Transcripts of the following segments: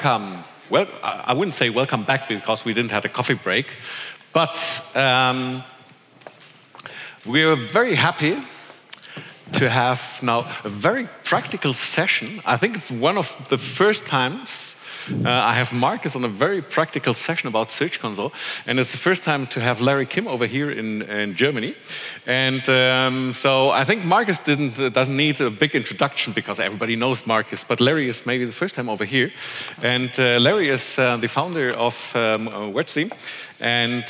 welcome. Well, I wouldn't say welcome back because we didn't have a coffee break, but we are very happy to have now a very practical session. I think it's one of the first times I have Marcus on a very practical session about Search Console, and it's the first time to have Larry Kim over here in Germany. And so I think Marcus doesn't need a big introduction because everybody knows Marcus, but Larry is maybe the first time over here. And Larry is the founder of Wetsy. And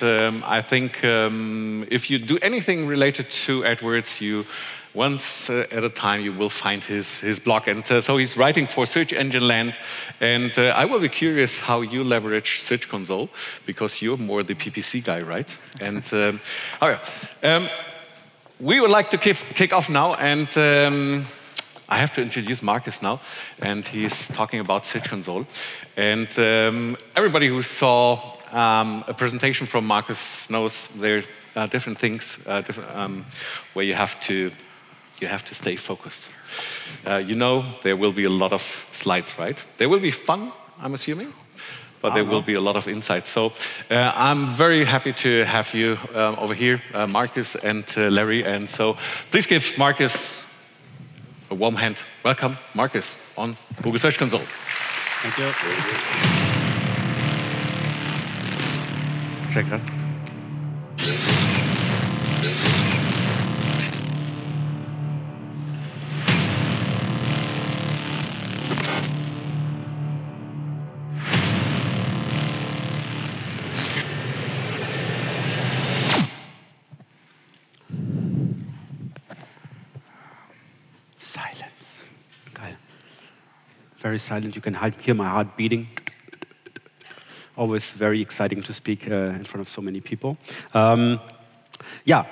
I think if you do anything related to AdWords, once at a time, you will find his blog. And so he's writing for Search Engine Land. And I will be curious how you leverage Search Console, because you're more the PPC guy, right? And we would like to kick off now. And I have to introduce Marcus now. And he's talking about Search Console. And everybody who saw a presentation from Marcus knows there are different things where you have to stay focused. You know, there will be a lot of slides, right? There will be fun, I'm assuming, but there will be a lot of insights. So I'm very happy to have you over here, Marcus and Larry. And so please give Marcus a warm hand. Welcome, Marcus, on Google Search Console. Thank you. Check that. Very silent. You can hear my heart beating. Always very exciting to speak in front of so many people. Yeah,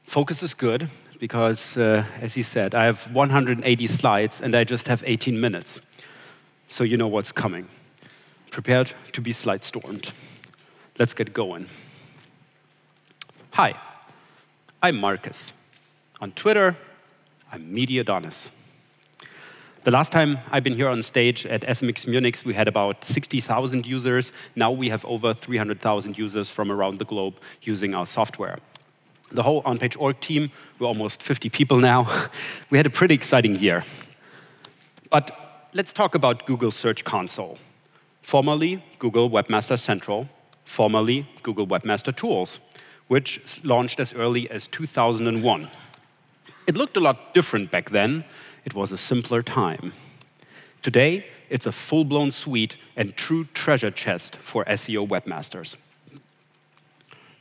focus is good because, as he said, I have 180 slides and I just have 18 minutes. So you know what's coming. Prepared to be slide stormed. Let's get going. Hi, I'm Marcus. On Twitter, I'm Media Adonis. The last time I've been here on stage at SMX Munich, we had about 60,000 users. Now we have over 300,000 users from around the globe using our software. The whole on-page org team, we're almost 50 people now. We had a pretty exciting year. But let's talk about Google Search Console. Formerly Google Webmaster Central, formerly Google Webmaster Tools, which launched as early as 2001. It looked a lot different back then. It was a simpler time. Today, it's a full-blown suite and true treasure chest for SEO webmasters.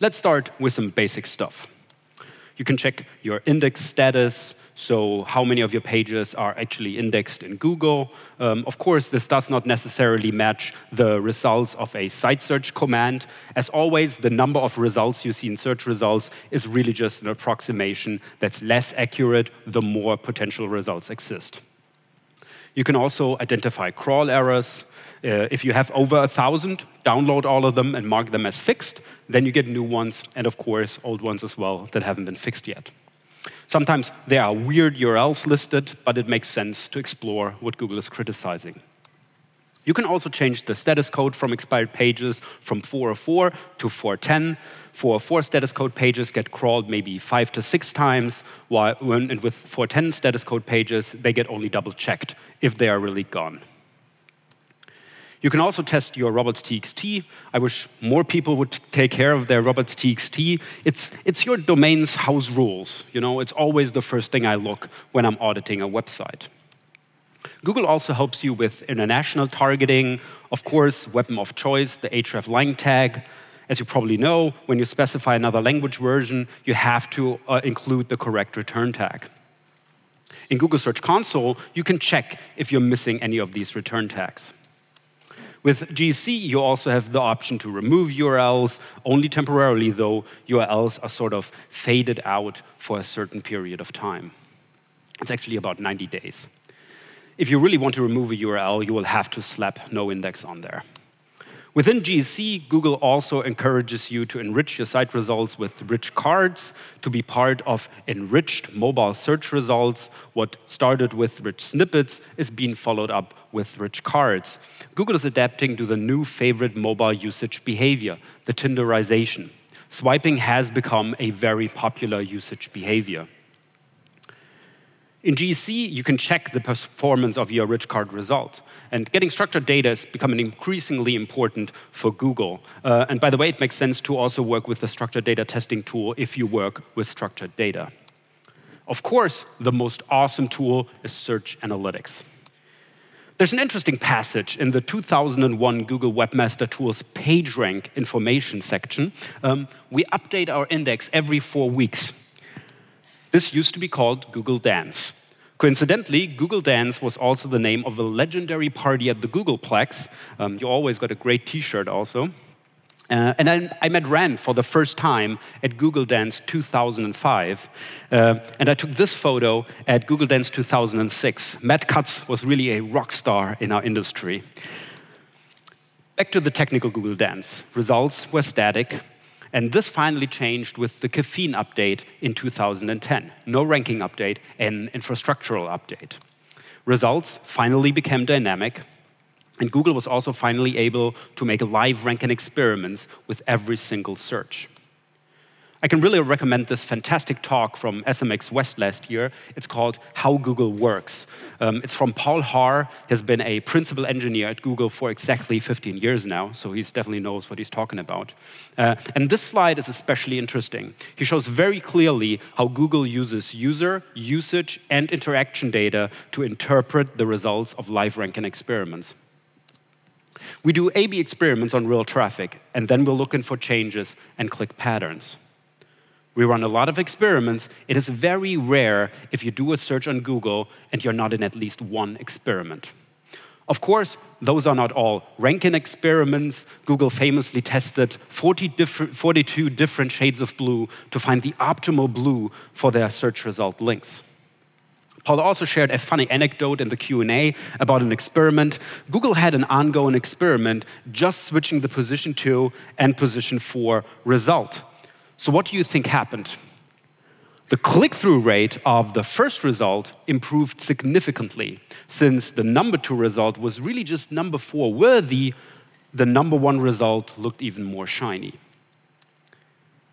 Let's start with some basic stuff. You can check your index status, so how many of your pages are actually indexed in Google. Of course, this does not necessarily match the results of a site search command. As always, the number of results you see in search results is really just an approximation that's less accurate the more potential results exist. You can also identify crawl errors. If you have over 1,000, download all of them and mark them as fixed. Then you get new ones, and of course, old ones as well that haven't been fixed yet. Sometimes there are weird URLs listed, but it makes sense to explore what Google is criticizing. You can also change the status code from expired pages from 404 to 410. 404 status code pages get crawled maybe 5 to 6 times, and with 410 status code pages, they get only double-checked if they are really gone. You can also test your robots.txt. I wish more people would take care of their robots.txt. It's your domain's house rules. You know, it's always the first thing I look when I'm auditing a website. Google also helps you with international targeting. Of course, weapon of choice, the hreflang tag. As you probably know, when you specify another language version, you have to include the correct return tag. In Google Search Console, you can check if you're missing any of these return tags. With GC, you also have the option to remove URLs, only temporarily, though URLs are sort of faded out for a certain period of time. It's actually about 90 days. If you really want to remove a URL, you will have to slap no index on there. Within GSC, Google also encourages you to enrich your site results with rich cards, to be part of enriched mobile search results. What started with rich snippets is being followed up with rich cards. Google is adapting to the new favorite mobile usage behavior, the Tinderization. Swiping has become a very popular usage behavior. In GSC, you can check the performance of your rich card result. And getting structured data is becoming increasingly important for Google. And by the way, it makes sense to also work with the structured data testing tool if you work with structured data. Of course, the most awesome tool is Search Analytics. There's an interesting passage in the 2001 Google Webmaster Tools PageRank information section. We update our index every 4 weeks. This used to be called Google Dance. Coincidentally, Google Dance was also the name of a legendary party at the Googleplex. You always got a great T-shirt also. And I met Rand for the first time at Google Dance 2005. And I took this photo at Google Dance 2006. Matt Cutts was really a rock star in our industry. Back to the technical Google Dance. Results were static. And this finally changed with the caffeine update in 2010. No ranking update, an infrastructural update. Results finally became dynamic, and Google was also finally able to make live ranking experiments with every single search. I can really recommend this fantastic talk from SMX West last year. It's called How Google Works. It's from Paul Haar. He has been a principal engineer at Google for exactly 15 years now, so he definitely knows what he's talking about. And this slide is especially interesting. He shows very clearly how Google uses user, usage, and interaction data to interpret the results of live ranking experiments. We do A/B experiments on real traffic, and then we're looking for changes and click patterns. We run a lot of experiments. It is very rare if you do a search on Google and you're not in at least one experiment. Of course, those are not all ranking experiments. Google famously tested 42 different shades of blue to find the optimal blue for their search result links. Paul also shared a funny anecdote in the Q&A about an experiment. Google had an ongoing experiment just switching the position 2 and position 4 result. So what do you think happened? The click-through rate of the first result improved significantly. Since the number 2 result was really just number 4 worthy, the number 1 result looked even more shiny.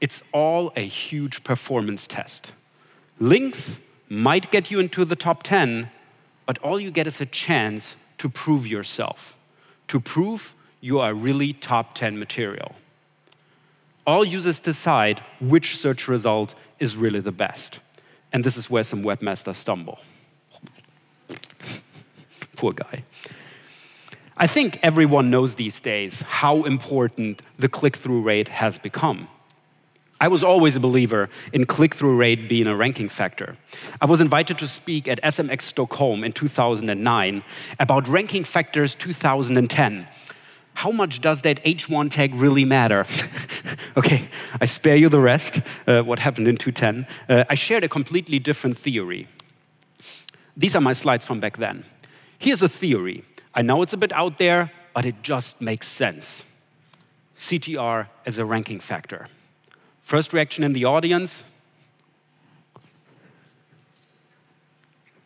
It's all a huge performance test. Links might get you into the top 10, but all you get is a chance to prove yourself, to prove you are really top 10 material. All users decide which search result is really the best. And this is where some webmasters stumble. Poor guy. I think everyone knows these days how important the click-through rate has become. I was always a believer in click-through rate being a ranking factor. I was invited to speak at SMX Stockholm in 2009 about ranking factors 2010. How much does that H1 tag really matter? Okay, I spare you the rest, what happened in 2010. I shared a completely different theory. These are my slides from back then. Here's a theory. I know it's a bit out there, but it just makes sense. CTR as a ranking factor. First reaction in the audience.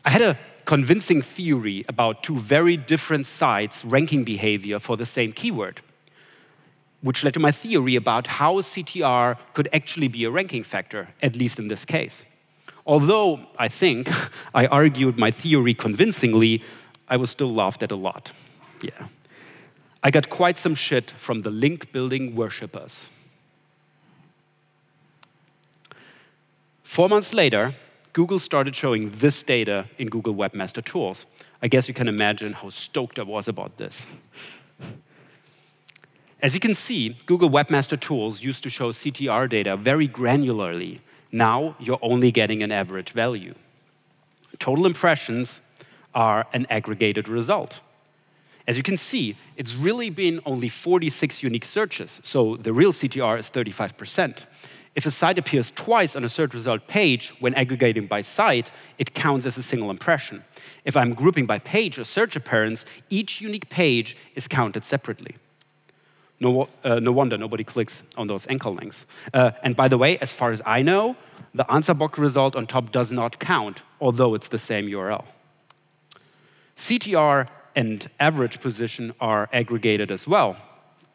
I had a convincing theory about 2 very different sites' ranking behavior for the same keyword, which led to my theory about how CTR could actually be a ranking factor, at least in this case. Although I think I argued my theory convincingly, I was still laughed at a lot. Yeah. I got quite some shit from the link-building worshippers. 4 months later, Google started showing this data in Google Webmaster Tools. I guess you can imagine how stoked I was about this. As you can see, Google Webmaster Tools used to show CTR data very granularly. Now you're only getting an average value. Total impressions are an aggregated result. As you can see, it's really been only 46 unique searches, so the real CTR is 35%. If a site appears twice on a search result page, when aggregating by site, it counts as a single impression. If I'm grouping by page or search appearance, each unique page is counted separately. No wonder nobody clicks on those anchor links. And by the way, as far as I know, the answer box result on top does not count, although it's the same URL. CTR and average position are aggregated as well,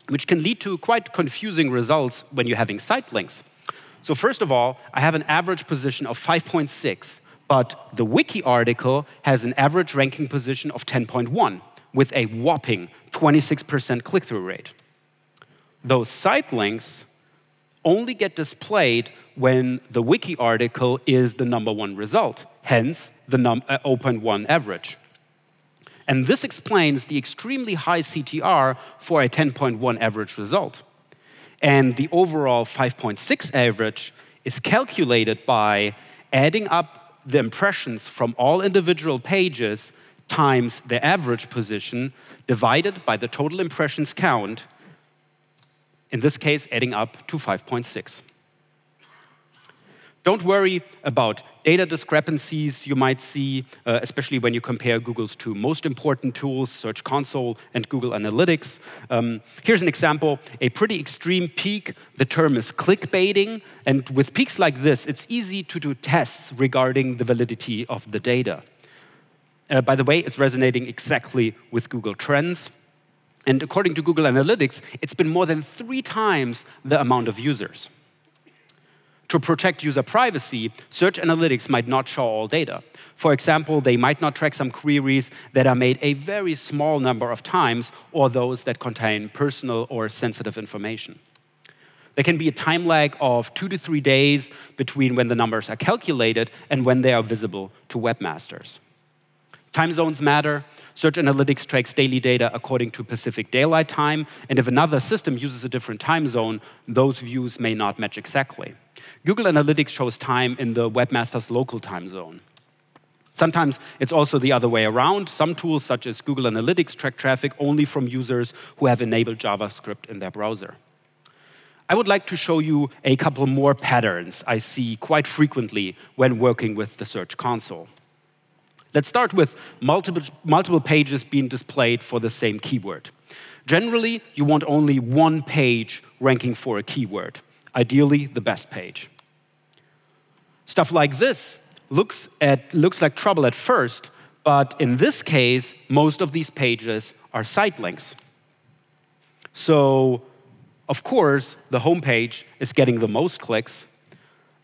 which can lead to quite confusing results when you're having site links. So first of all, I have an average position of 5.6, but the wiki article has an average ranking position of 10.1 with a whopping 26% click-through rate. Those site links only get displayed when the wiki article is the #1 result, hence the 0.1 average. And this explains the extremely high CTR for a 10.1 average result. And the overall 5.6 average is calculated by adding up the impressions from all individual pages times the average position divided by the total impressions count, in this case, adding up to 5.6. Don't worry about data discrepancies you might see, especially when you compare Google's two most important tools, Search Console and Google Analytics. Here's an example, a pretty extreme peak. The term is clickbaiting. And with peaks like this, it's easy to do tests regarding the validity of the data. By the way, it's resonating exactly with Google Trends. And according to Google Analytics, it's been more than 3 times the amount of users. To protect user privacy, Search Analytics might not show all data. For example, they might not track some queries that are made a very small number of times or those that contain personal or sensitive information. There can be a time lag of 2 to 3 days between when the numbers are calculated and when they are visible to webmasters. Time zones matter. Search Analytics tracks daily data according to Pacific Daylight Time, and if another system uses a different time zone, those views may not match exactly. Google Analytics shows time in the webmaster's local time zone. Sometimes it's also the other way around. Some tools, such as Google Analytics, track traffic only from users who have enabled JavaScript in their browser. I would like to show you a couple more patterns I see quite frequently when working with the Search Console. Let's start with multiple pages being displayed for the same keyword. Generally, you want only one page ranking for a keyword, ideally the best page. Stuff like this looks like trouble at first, but in this case, most of these pages are site links. So, of course, the home page is getting the most clicks.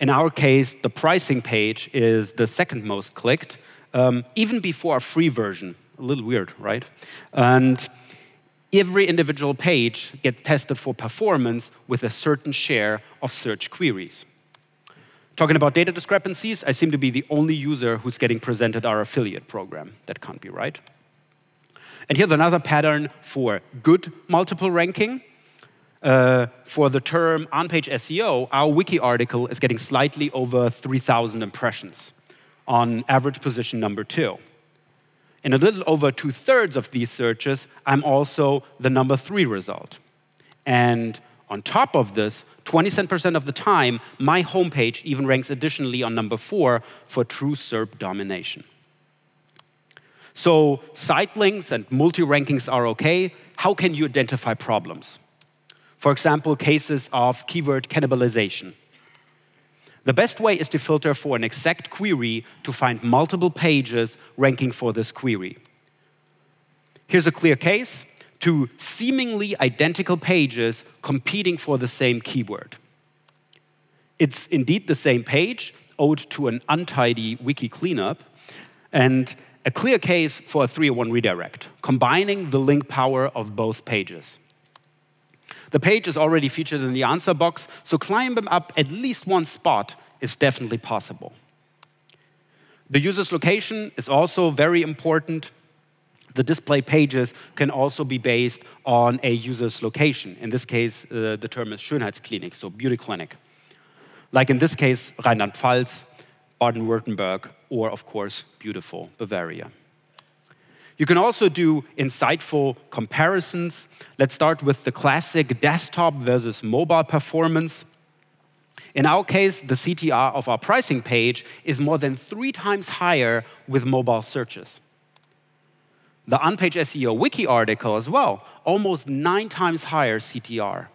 In our case, the pricing page is the second most clicked, even before a free version. A little weird, right? And every individual page gets tested for performance with a certain share of search queries. Talking about data discrepancies, I seem to be the only user who's getting presented our affiliate program. That can't be right. And here's another pattern for good multiple ranking. For the term on-page SEO, our wiki article is getting slightly over 3,000 impressions on average position #2. In a little over 2/3 of these searches, I'm also the #3 result. And on top of this, 27% of the time, my homepage even ranks additionally on #4 for true SERP domination. So site links and multi-rankings are okay. How can you identify problems? For example, cases of keyword cannibalization. The best way is to filter for an exact query to find multiple pages ranking for this query. Here's a clear case: 2 seemingly identical pages competing for the same keyword. It's indeed the same page, owed to an untidy wiki cleanup, and a clear case for a 301 redirect, combining the link power of both pages. The page is already featured in the answer box, so climbing up at least one spot is definitely possible. The user's location is also very important. The display pages can also be based on a user's location. In this case, the term is Schönheitsklinik, so beauty clinic. Like in this case, Rheinland-Pfalz, Baden-Württemberg, or of course, beautiful Bavaria. You can also do insightful comparisons. Let's start with the classic desktop versus mobile performance. In our case, the CTR of our pricing page is more than 3 times higher with mobile searches. The on-page SEO wiki article as well, almost 9 times higher CTR.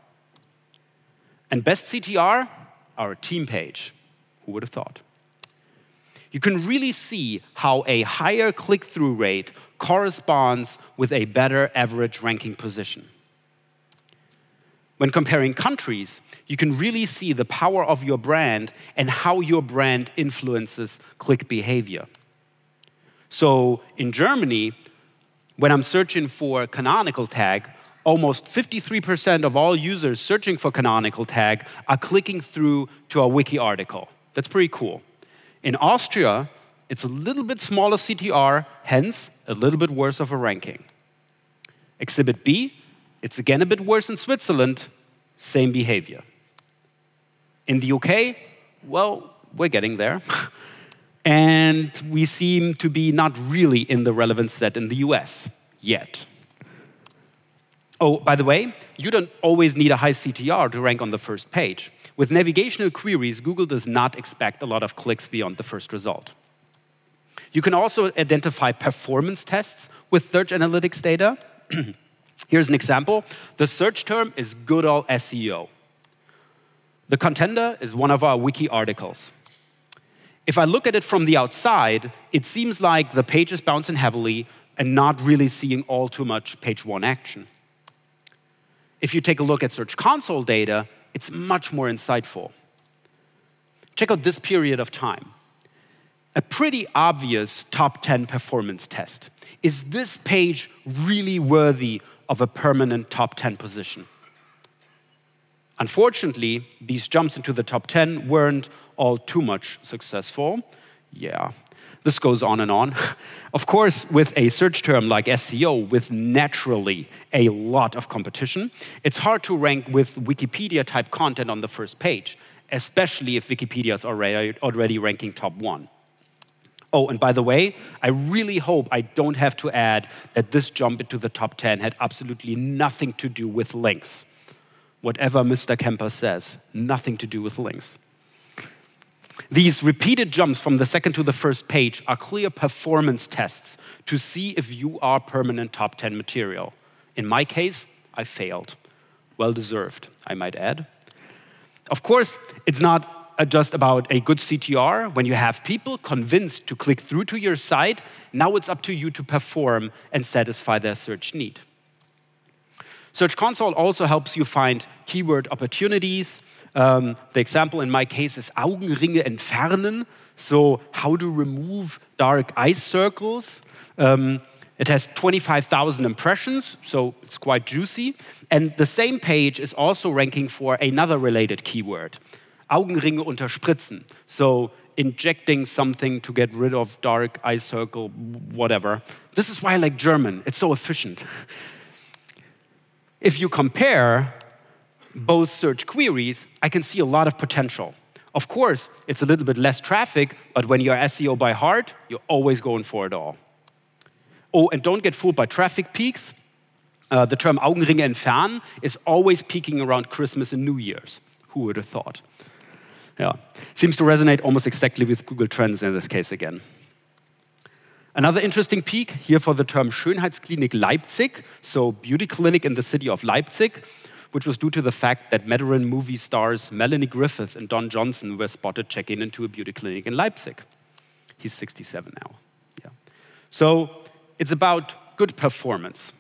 And best CTR, our team page. Who would have thought? You can really see how a higher click-through rate corresponds with a better average ranking position. When comparing countries, you can really see the power of your brand and how your brand influences click behavior. So in Germany, when I'm searching for canonical tag, almost 53% of all users searching for canonical tag are clicking through to a wiki article. That's pretty cool. In Austria, it's a little bit smaller CTR, hence a little bit worse of a ranking. Exhibit B, it's again a bit worse in Switzerland, same behavior. In the UK, well, we're getting there. And we seem to be not really in the relevance set in the US yet. Oh, by the way, you don't always need a high CTR to rank on the first page. With navigational queries, Google does not expect a lot of clicks beyond the first result. You can also identify performance tests with search analytics data. Here's an example. The search term is good old SEO. The contender is one of our wiki articles. If I look at it from the outside, it seems like the page is bouncing heavily and not really seeing all too much page 1 action. If you take a look at Search Console data, it's much more insightful. Check out this period of time. A pretty obvious top 10 performance test. Is this page really worthy of a permanent top 10 position? Unfortunately, these jumps into the top 10 weren't all too much successful. Yeah, this goes on and on. Of course, with a search term like SEO, with naturally a lot of competition, it's hard to rank with Wikipedia-type content on the first page, especially if Wikipedia is already ranking top 1. Oh, and by the way, I really hope I don't have to add that this jump into the top 10 had absolutely nothing to do with links. Whatever Mr. Kemper says, nothing to do with links. These repeated jumps from the second to the first page are clear performance tests to see if you are permanent top 10 material. In my case, I failed. Well deserved, I might add. Of course, it's not just about a good CTR. When you have people convinced to click through to your site, now it's up to you to perform and satisfy their search need. Search Console also helps you find keyword opportunities. The example in my case is Augenringe entfernen, so how to remove dark eye circles. It has 25,000 impressions, so it's quite juicy. And the same page is also ranking for another related keyword, Augenringe unterspritzen, so injecting something to get rid of dark eye circle, whatever. This is why I like German, it's so efficient. If you compare both search queries, I can see a lot of potential. Of course, it's a little bit less traffic, but when you're SEO by heart, you're always going for it all. Oh, and don't get fooled by traffic peaks. The term Augenringe entfernen is always peaking around Christmas and New Year's. Who would have thought? Yeah, seems to resonate almost exactly with Google Trends in this case again. Another interesting peak here for the term Schönheitsklinik Leipzig, so beauty clinic in the city of Leipzig, which was due to the fact that veteran movie stars Melanie Griffith and Don Johnson were spotted checking into a beauty clinic in Leipzig. He's 67 now. Yeah. So it's about good performance.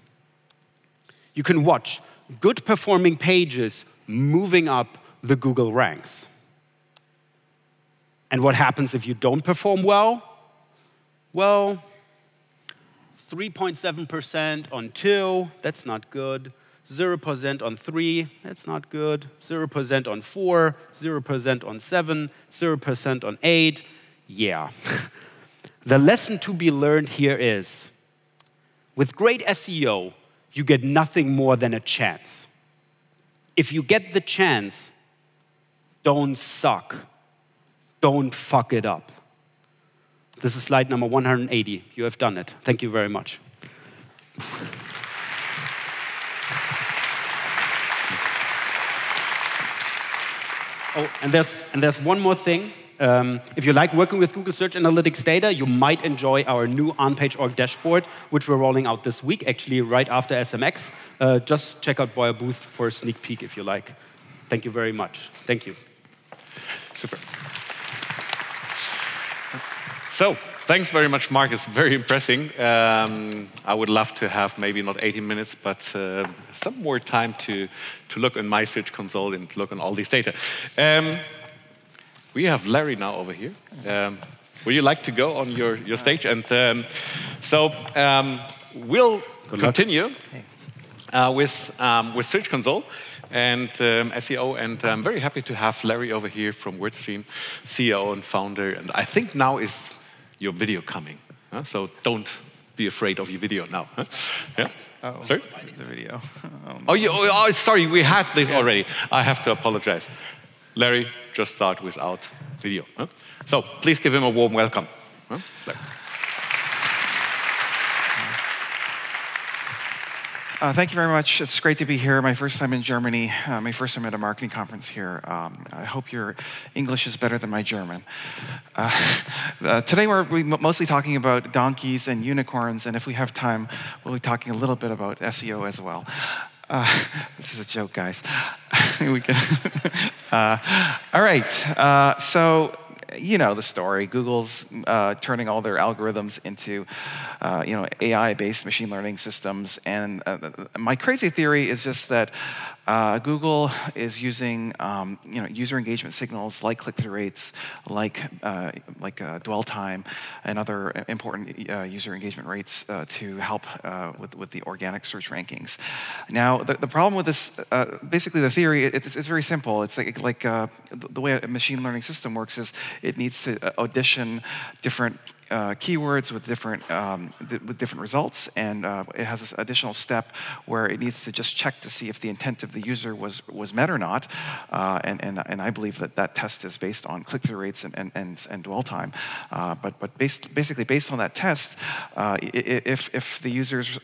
You can watch good performing pages moving up the Google ranks. And what happens if you don't perform well? Well, 3.7% on 2, that's not good. 0% on 3, that's not good. 0% on 4, 0% on 7, 0% on 8. Yeah. The lesson to be learned here is, with great SEO, you get nothing more than a chance. If you get the chance, don't suck. Don't fuck it up. This is slide number 180. You have done it. Thank you very much. Oh, and there's one more thing. If you like working with Google Search Analytics data, you might enjoy our new on-page org dashboard, which we're rolling out this week, actually right after SMX. Just check out Boyer Booth for a sneak peek if you like. Thank you very much. Thank you. Super. So, thanks very much, Marcus. Very impressive. I would love to have maybe not 80 minutes, but some more time to look in my Search Console and look on all these data. We have Larry now over here. Would you like to go on your stage? And we'll continue with Search Console and SEO, and I'm very happy to have Larry over here from WordStream, CEO and founder. And I think now is your video coming, so don't be afraid of your video now. Yeah. Oh, sorry? The video. Oh, sorry, we had this already. I have to apologize. Larry, just start without video. So please give him a warm welcome. Thank you very much. It's great to be here. My first time in Germany. My first time at a marketing conference here. I hope your English is better than my German. Today we're mostly talking about donkeys and unicorns, and if we have time, we'll be talking a little bit about SEO as well. This is a joke, guys. We can all right. So you know the story. Google's turning all their algorithms into AI-based machine learning systems. And my crazy theory is just that Google is using user engagement signals like click-through rates, like dwell time, and other important user engagement rates to help with the organic search rankings. Now, the problem with this, basically the theory, it's very simple. It's like the way a machine learning system works is it needs to audition different keywords with different results, and it has this additional step where it needs to just check to see if the intent of the user was met or not, and I believe that test is based on click-through rates and dwell time. But basically based on that test, if the user's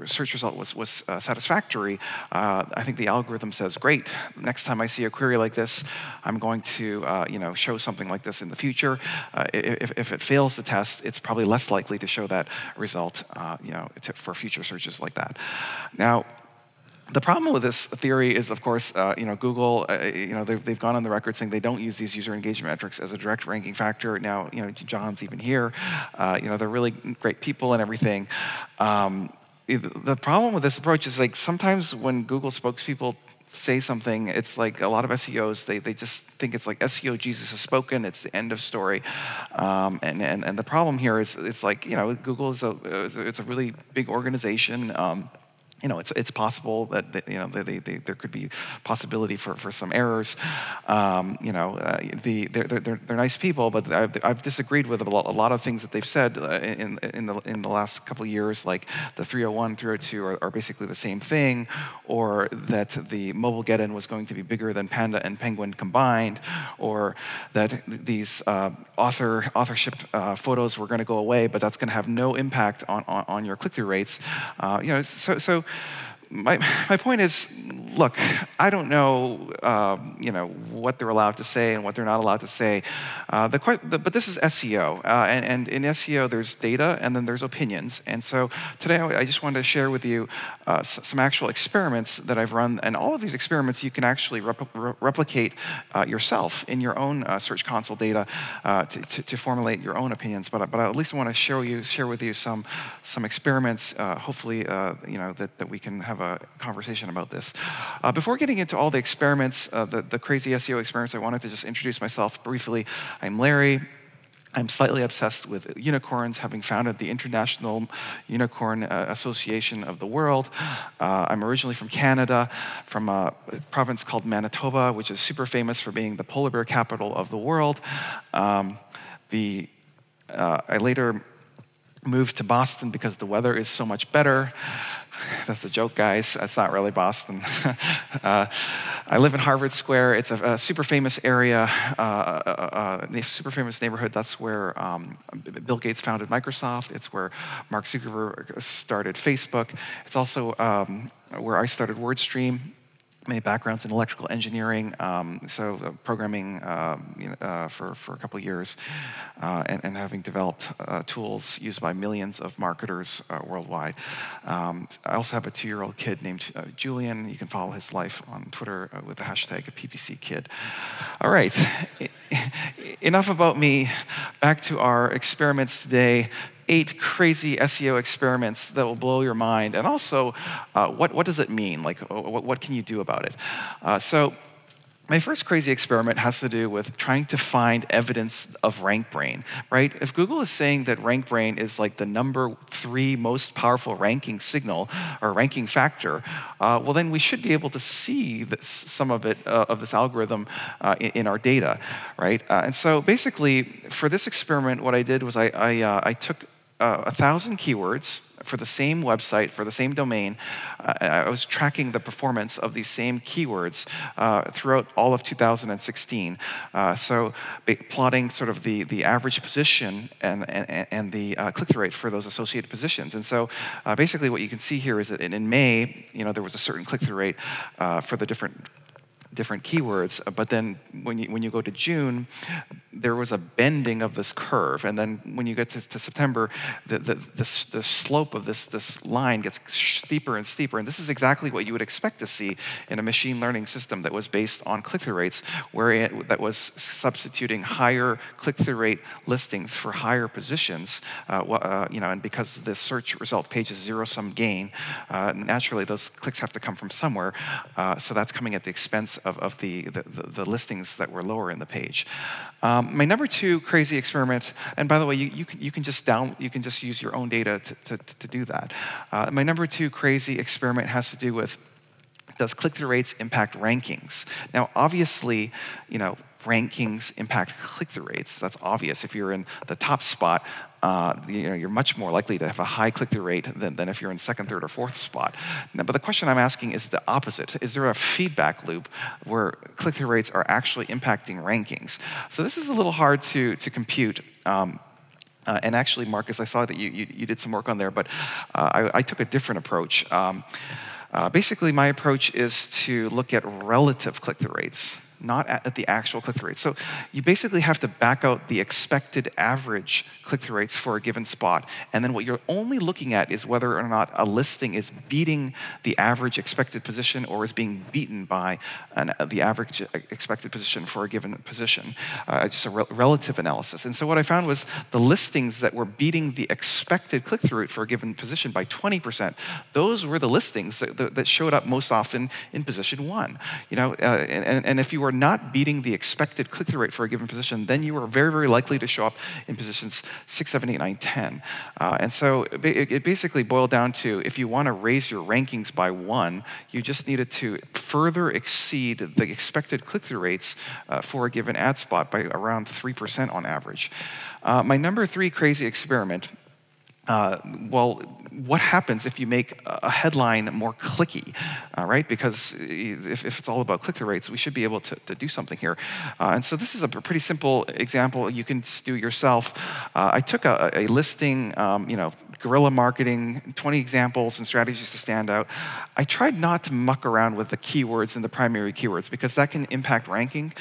search result was satisfactory, I think the algorithm says, great, next time I see a query like this, I'm going to show something like this in the future. If it fails the test, it's probably less likely to show that result for future searches like that. Now, the problem with this theory is, of course, Google, they've gone on the record saying they don't use these user engagement metrics as a direct ranking factor. Now, John's even here. They're really great people and everything. The problem with this approach is like sometimes when Google spokespeople say something, it's like a lot of SEOs, they just think it's like SEO Jesus has spoken, it's the end of story. And the problem here is it's like, Google is it's a really big organization. It's possible that there could be possibility for some errors. They're nice people, but I've disagreed with a lot of things that they've said in the last couple of years, like the 301, 302 are basically the same thing, or that the mobile get-in was going to be bigger than Panda and Penguin combined, or that these authorship photos were going to go away, but that's going to have no impact on your click-through rates. So my point is, look, I don't know, what they're allowed to say and what they're not allowed to say. But this is SEO, and in SEO there's data and then there's opinions. And so today I just wanted to share with you some actual experiments that I've run, and all of these experiments you can actually replicate yourself in your own Search Console data to formulate your own opinions. But at least I want to share with you some experiments. Hopefully, that we can have a conversation about this. Before getting into all the experiments, the crazy SEO experiments, I wanted to just introduce myself briefly. I'm Larry. I'm slightly obsessed with unicorns, having founded the International Unicorn Association of the World. I'm originally from Canada, from a province called Manitoba, which is super famous for being the polar bear capital of the world. I later moved to Boston because the weather is so much better. That's a joke, guys. That's not really Boston. I live in Harvard Square. It's a super famous area, super famous neighborhood. That's where Bill Gates founded Microsoft. It's where Mark Zuckerberg started Facebook. It's also where I started WordStream. My background's in electrical engineering, programming for a couple of years, and having developed tools used by millions of marketers worldwide. I also have a 2-year-old kid named Julian. You can follow his life on Twitter with the hashtag #PPCKid. All right, enough about me. Back to our experiments today. 8 crazy SEO experiments that will blow your mind, and also, what does it mean? Like, what can you do about it? So, my first crazy experiment has to do with trying to find evidence of rank brain, right? If Google is saying that rank brain is like the number 3 most powerful ranking signal or ranking factor, well, then we should be able to see some of it, of this algorithm in our data, right? And so basically, for this experiment, what I did was I took 1,000 keywords for the same website, for the same domain. I was tracking the performance of these same keywords throughout all of 2016. So plotting sort of the average position and the click-through rate for those associated positions. And so basically what you can see here is that in May, there was a certain click-through rate for the different keywords, but then when you go to June, there was a bending of this curve, and then when you get to September, the slope of this line gets steeper and steeper, and this is exactly what you would expect to see in a machine learning system that was based on click-through rates, that was substituting higher click-through rate listings for higher positions, and because the search result page is zero-sum gain, naturally those clicks have to come from somewhere, so that's coming at the expense of the listings that were lower in the page. My number 2 crazy experiment, and by the way, you can just use your own data to do that. My number 2 crazy experiment has to do with, does click-through rates impact rankings? Now, obviously, rankings impact click-through rates. That's obvious. If you're in the top spot, you're much more likely to have a high click-through rate than if you're in 2nd, 3rd, or 4th spot. Now, but the question I'm asking is the opposite. Is there a feedback loop where click-through rates are actually impacting rankings? So this is a little hard to compute. And actually, Marcus, I saw that you did some work on there, but I took a different approach. Basically, my approach is to look at relative click-through rates, not at the actual click-through rate. So you basically have to back out the expected average click-through rates for a given spot, and then what you're only looking at is whether or not a listing is beating the average expected position or is being beaten by the average expected position for a given position. Just a relative analysis. And so what I found was the listings that were beating the expected click-through rate for a given position by 20%, those were the listings that showed up most often in position 1. And if you were not beating the expected click-through rate for a given position, then you were very, very likely to show up in positions 6, 7, 8, 9, 10. And so it basically boiled down to, if you want to raise your rankings by 1, you just needed to further exceed the expected click-through rates for a given ad spot by around 3% on average. My number 3 crazy experiment, what happens if you make a headline more clicky, right? Because if it's all about click-through rates, we should be able to do something here. And so this is a pretty simple example you can do yourself. I took a listing, guerrilla marketing, 20 examples and strategies to stand out. I tried not to muck around with the keywords and the primary keywords because that can impact ranking.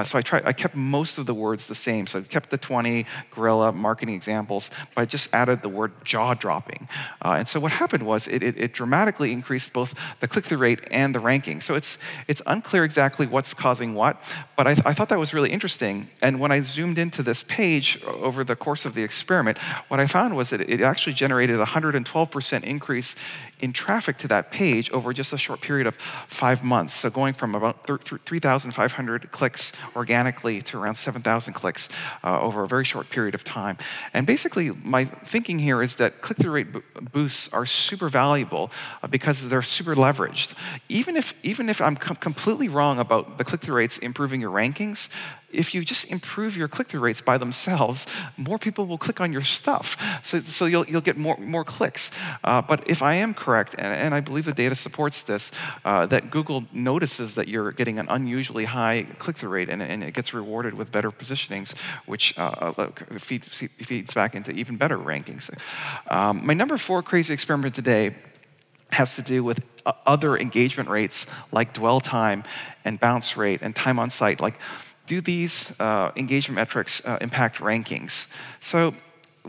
So I kept most of the words the same. So I kept the 20 guerrilla marketing examples, but I just added the word jaw-dropping. And so what happened was it dramatically increased both the click-through rate and the ranking. So it's unclear exactly what's causing what, but I thought that was really interesting. And when I zoomed into this page over the course of the experiment, what I found was that it actually generated a 112% increase in traffic to that page over just a short period of 5 months. So going from about 3,500 clicks organically to around 7,000 clicks over a very short period of time. And basically, my thinking here is that click-through rate boosts are super valuable because they're super leveraged. Even if I'm completely wrong about the click-through rates improving your rankings, if you just improve your click-through rates by themselves, more people will click on your stuff. So you'll get more clicks. But if I am correct, and I believe the data supports this, that Google notices that you're getting an unusually high click-through rate, and it gets rewarded with better positionings, which feeds back into even better rankings. My number 4 crazy experiment today has to do with other engagement rates like dwell time and bounce rate and time on site. Like, do these engagement metrics impact rankings? So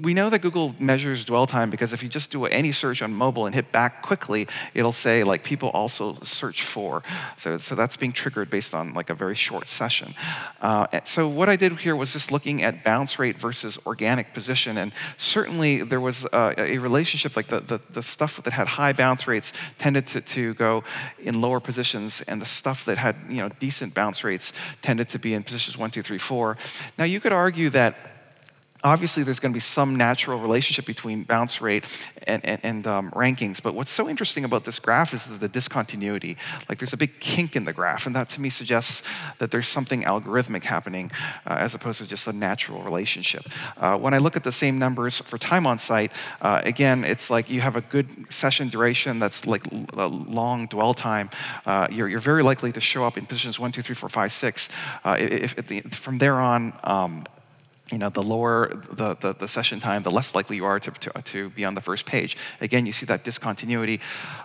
we know that Google measures dwell time because if you just do any search on mobile and hit back quickly, it'll say like people also search for. So that's being triggered based on like a very short session. So what I did here was just looking at bounce rate versus organic position, and certainly there was a relationship. Like the stuff that had high bounce rates tended to go in lower positions, and the stuff that had decent bounce rates tended to be in positions 1, 2, 3, 4. Now you could argue that obviously, there's going to be some natural relationship between bounce rate and rankings. But what's so interesting about this graph is the discontinuity. Like, there's a big kink in the graph, and that to me suggests that there's something algorithmic happening as opposed to just a natural relationship. When I look at the same numbers for time on site, again, it's like you have a good session duration that's like a long dwell time. You're very likely to show up in positions 1, 2, 3, 4, 5, 6. From there on, the lower the session time, the less likely you are to be on the first page. Again, you see that discontinuity.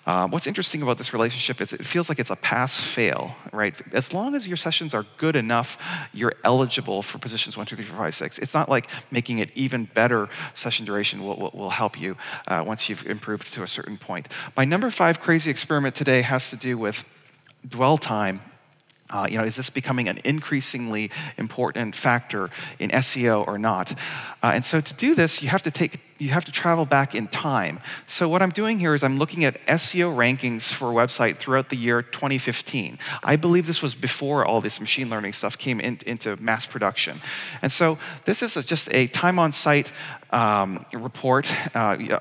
What's interesting about this relationship is it feels like it's a pass-fail, right? As long as your sessions are good enough, you're eligible for positions 1, 2, 3, 4, 5, 6. It's not like making it even better session duration will help you once you've improved to a certain point. My number 5 crazy experiment today has to do with dwell time. Is this becoming an increasingly important factor in SEO or not? And so to do this, you have to travel back in time. So what I'm doing here is I'm looking at SEO rankings for a website throughout the year 2015. I believe this was before all this machine learning stuff came into mass production. And so this is just a time on site report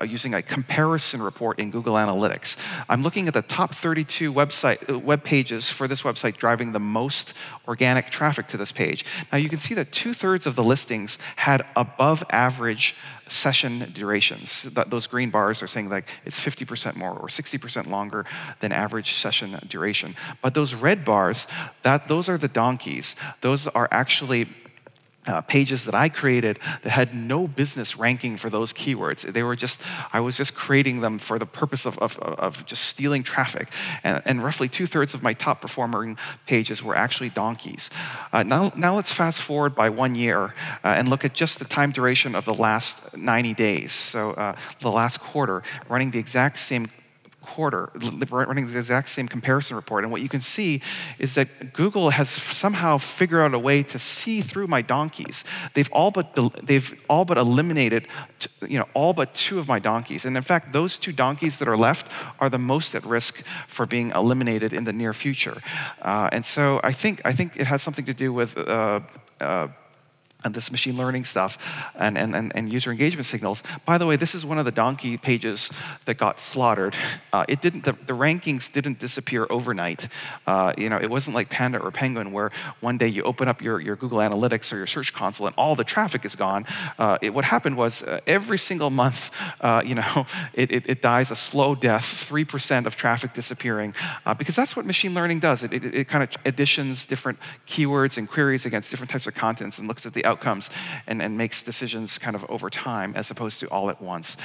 using a comparison report in Google Analytics. I'm looking at the top 32 web pages for this website driving the most organic traffic to this page. Now you can see that 2/3 of the listings had above average session durations. Those green bars are saying like it's 50% more or 60% longer than average session duration. But those red bars, those are the donkeys. Those are actually pages that I created that had no business ranking for those keywords. I was just creating them for the purpose of just stealing traffic. And roughly 2/3 of my top performing pages were actually donkeys. Now let's fast forward by 1 year and look at just the time duration of the last 90 days. So the last quarter, running the exact same running the exact same comparison report. And what you can see is that Google has somehow figured out a way to see through my donkeys. They've all but eliminated, all but 2 of my donkeys. And in fact, those 2 donkeys that are left are the most at risk for being eliminated in the near future. And so I think it has something to do with and this machine learning stuff and user engagement signals. By the way, this is one of the donkey pages that got slaughtered. The rankings didn't disappear overnight. It wasn't like Panda or Penguin where one day you open up your Google Analytics or your Search Console and all the traffic is gone. What happened was every single month, it dies a slow death, 3% of traffic disappearing, because that's what machine learning does. It kind of additions different keywords and queries against different types of contents and looks at the outcomes and makes decisions kind of over time as opposed to all at once.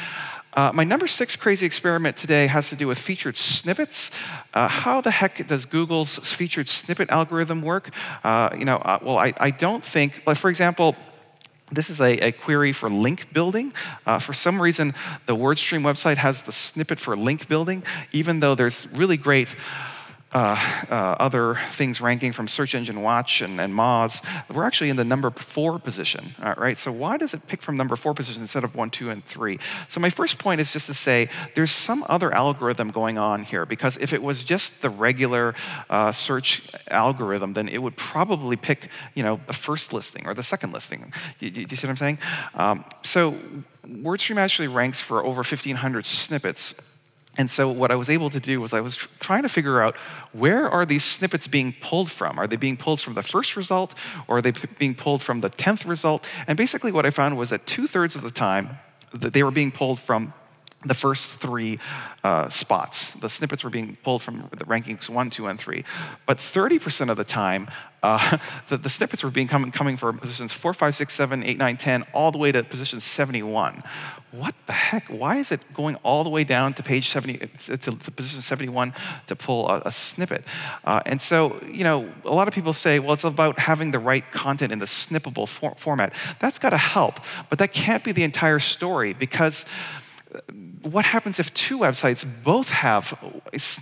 My number 6 crazy experiment today has to do with featured snippets. How the heck does Google's featured snippet algorithm work? I don't think, but for example, this is a query for link building. For some reason, the WordStream website has the snippet for link building, even though there's really great other things ranking from Search Engine Watch and Moz. We're actually in the number 4 position, right? So why does it pick from number 4 position instead of 1, 2, and 3? So my first point is just to say there's some other algorithm going on here, because if it was just the regular search algorithm, then it would probably pick, the first listing or the second listing. Do you see what I'm saying? So WordStream actually ranks for over 1,500 snippets. And so what I was able to do was I was trying to figure out where are these snippets being pulled from? Are they being pulled from the first result, or are they being pulled from the 10th result? And basically what I found was that 2/3 of the time that they were being pulled from the first 3 spots. The snippets were being pulled from the rankings 1, 2, and 3. But 30% of the time, the snippets were coming from positions 4, 5, 6, 7, 8, 9, 10, all the way to position 71. What the heck? Why is it going all the way down to page 70, to position 71 to pull a snippet? And so, a lot of people say, well, it's about having the right content in the snippable format. That's got to help, but that can't be the entire story, because what happens if 2 websites both have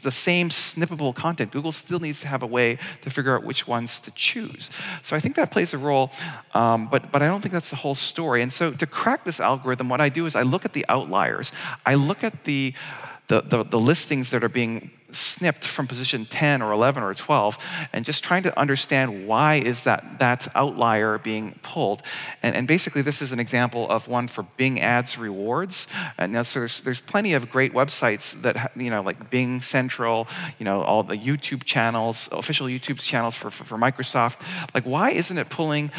the same snippable content? Google still needs to have a way to figure out which ones to choose. So I think that plays a role, but I don't think that's the whole story. And so to crack this algorithm, what I do is I look at the outliers. I look at the listings that are being snipped from position 10 or 11 or 12, and just trying to understand why is that outlier being pulled. And basically, this is an example of one for Bing Ads rewards. And now, so there's plenty of great websites that, like Bing Central, all the YouTube channels, official YouTube channels for Microsoft. Like, why isn't it pulling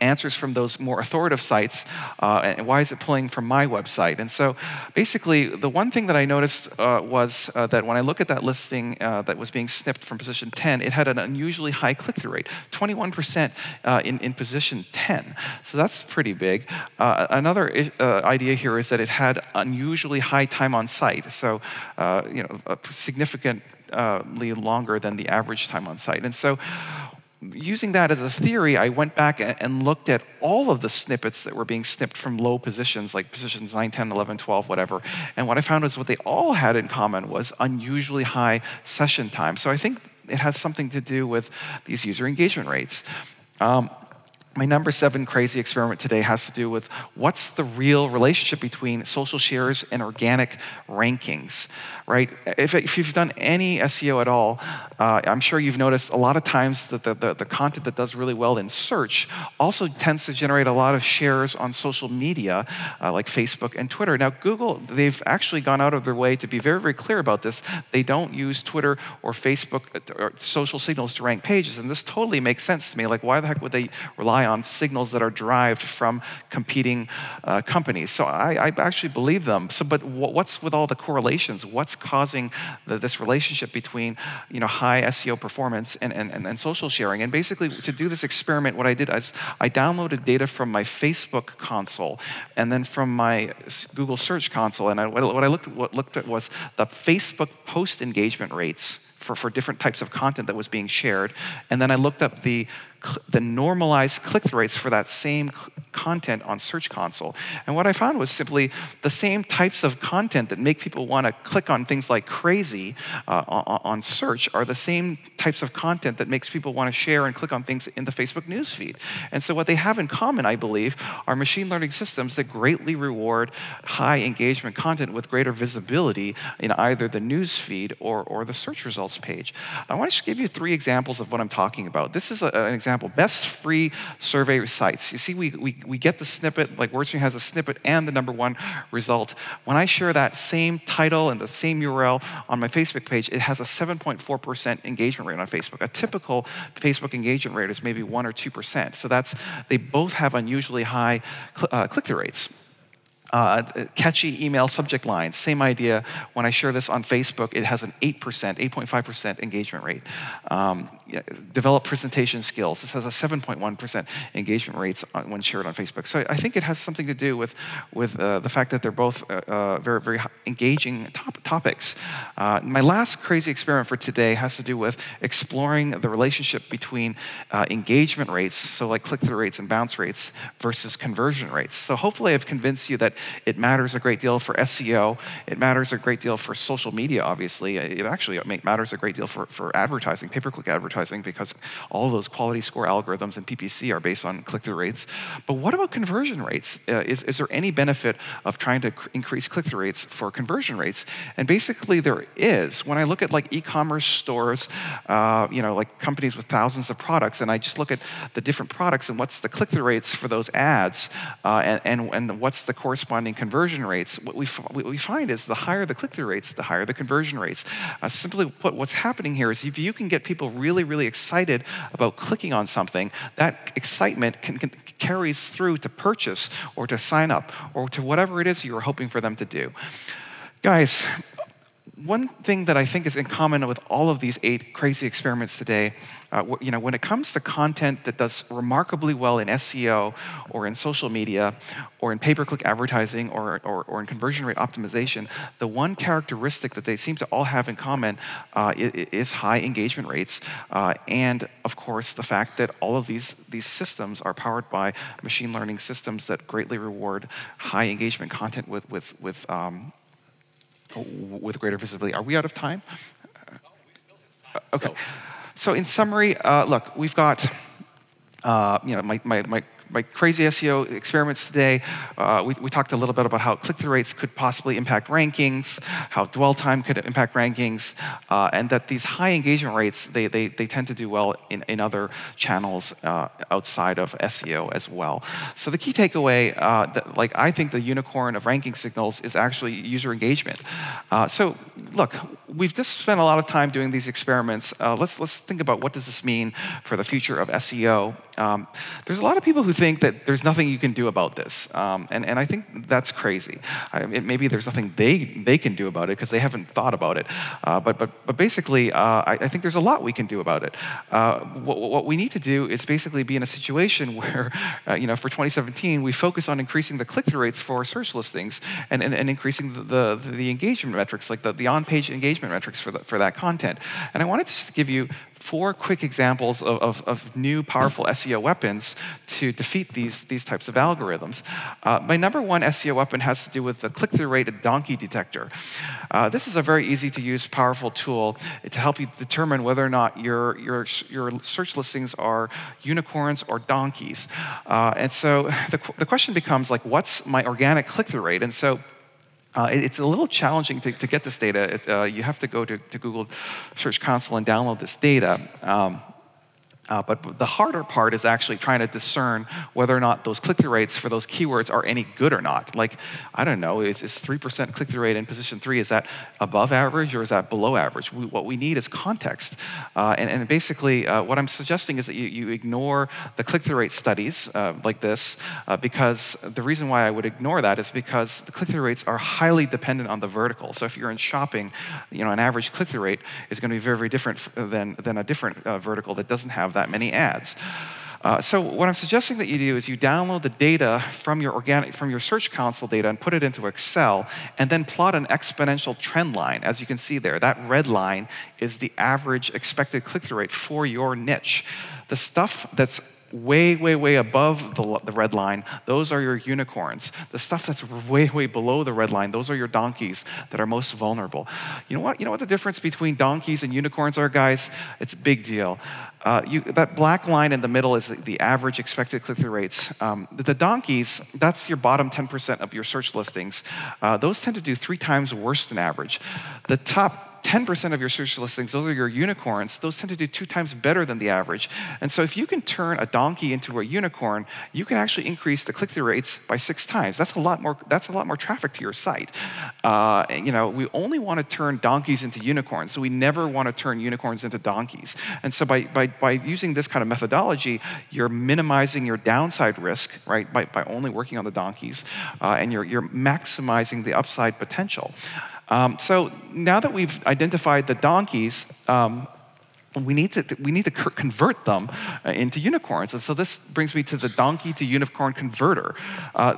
answers from those more authoritative sites, and why is it pulling from my website? And so basically, the one thing that I noticed was that when I look at that listing that was being snipped from position 10, it had an unusually high click-through rate, 21% in position 10. So that's pretty big. Another idea here is that it had unusually high time on site, so significantly longer than the average time on site. And so using that as a theory, I went back and looked at all of the snippets that were being snipped from low positions, like positions 9, 10, 11, 12, whatever. And what I found was what they all had in common was unusually high session time. So I think it has something to do with these user engagement rates. My number 7 crazy experiment today has to do with what's the real relationship between social shares and organic rankings, right? If you've done any SEO at all, I'm sure you've noticed a lot of times that the content that does really well in search also tends to generate a lot of shares on social media, like Facebook and Twitter. Now, Google, they've actually gone out of their way to be very, very clear about this. They don't use Twitter or Facebook or social signals to rank pages, and this totally makes sense to me. Like, why the heck would they rely on signals that are derived from competing companies? So I actually believe them. So, but what's with all the correlations? What's causing this relationship between high SEO performance and social sharing? And basically, to do this experiment, what I did is I downloaded data from my Facebook console and then from my Google Search console. And what I looked at was the Facebook post engagement rates for different types of content that was being shared. And then I looked up the normalized click-through rates for that same content on Search Console. And what I found was simply the same types of content that make people want to click on things like crazy on search are the same types of content that makes people want to share and click on things in the Facebook newsfeed. And so what they have in common, I believe, are machine learning systems that greatly reward high engagement content with greater visibility in either the newsfeed or the search results page. I want to just give you 3 examples of what I'm talking about. This is an example. Best free survey sites. You see, we get the snippet, like WordStream has a snippet and the number 1 result. When I share that same title and the same URL on my Facebook page, it has a 7.4% engagement rate on Facebook. A typical Facebook engagement rate is maybe 1 or 2%. So they both have unusually high click-through rates. Catchy email subject lines, same idea. When I share this on Facebook, it has an 8.5% engagement rate. Develop presentation skills. This has a 7.1% engagement rates when shared on Facebook. So I think it has something to do with the fact that they're both very, very engaging topics. My last crazy experiment for today has to do with exploring the relationship between engagement rates, so like click-through rates and bounce rates, versus conversion rates. So hopefully I've convinced you that it matters a great deal for SEO. It matters a great deal for social media, obviously. It actually matters a great deal for advertising, pay-per-click advertising, because all of those quality score algorithms and PPC are based on click-through rates. But what about conversion rates? Is there any benefit of trying to increase click-through rates for conversion rates? And basically there is. When I look at like e-commerce stores, like companies with thousands of products, and I just look at the different products and what's the click-through rates for those ads, and what's the corresponding corresponding conversion rates, what we find is the higher the click-through rates, the higher the conversion rates. Simply put, what's happening here is if you can get people really, really excited about clicking on something, that excitement carries through to purchase or to sign up or to whatever it is you're hoping for them to do. Guys, one thing that I think is in common with all of these 8 crazy experiments today, when it comes to content that does remarkably well in SEO or in social media or in pay-per-click advertising or in conversion rate optimization, the one characteristic that they seem to all have in common is high engagement rates, and of course the fact that all of these systems are powered by machine learning systems that greatly reward high engagement content with greater visibility. Are we out of time? Okay. So in summary, look, we've got my crazy SEO experiments today. We talked a little bit about how click-through rates could possibly impact rankings, how dwell time could impact rankings, and that these high engagement rates, they tend to do well in other channels outside of SEO as well. So the key takeaway, I think the unicorn of ranking signals is actually user engagement. So look, we've just spent a lot of time doing these experiments. Let's think about what does this mean for the future of SEO. There's a lot of people who think that there's nothing you can do about this, and I think that's crazy. Maybe there's nothing they can do about it because they haven't thought about it. But basically, I think there's a lot we can do about it. What we need to do is basically be in a situation where, for 2017, we focus on increasing the click-through rates for search listings and increasing the engagement metrics, like the on-page engagement metrics for that content. And I wanted to just give you 4 quick examples of new powerful SEO weapons to defeat these types of algorithms. My number 1 SEO weapon has to do with the click-through rate donkey detector. This is a very easy to use, powerful tool to help you determine whether or not your search listings are unicorns or donkeys. And so the question becomes, what's my organic click-through rate? And so it's a little challenging to get this data. You have to go to Google Search Console and download this data. But the harder part is actually trying to discern whether or not those click-through rates for those keywords are any good or not. I don't know, is 3% click-through rate in position 3, is that above average or is that below average? What we need is context. And basically, what I'm suggesting is that you ignore the click-through rate studies like this, because the reason why I would ignore that is because the click-through rates are highly dependent on the vertical. So if you're in shopping, an average click-through rate is going to be very, very different than a different vertical that doesn't have that many ads. So what I'm suggesting that you do is you download the data from your Search Console data and put it into Excel, and then plot an exponential trend line. As you can see there, that red line is the average expected click-through rate for your niche. The stuff that's way, way, way above the red line, those are your unicorns. The stuff that's way, way below the red line, those are your donkeys that are most vulnerable. You know what the difference between donkeys and unicorns are, guys? It's a big deal. That black line in the middle is the average expected click-through rates. The donkeys, that's your bottom 10% of your search listings. Those tend to do 3 times worse than average. The top 10% of your search listings, those are your unicorns, those tend to do 2 times better than the average. And so if you can turn a donkey into a unicorn, you can actually increase the click-through rates by 6 times. That's a lot more traffic to your site. We only want to turn donkeys into unicorns, so we never want to turn unicorns into donkeys. And so by using this kind of methodology, you're minimizing your downside risk, right, by only working on the donkeys, and you're maximizing the upside potential. So now that we've identified the donkeys, we need to convert them into unicorns. And so this brings me to the donkey to unicorn converter.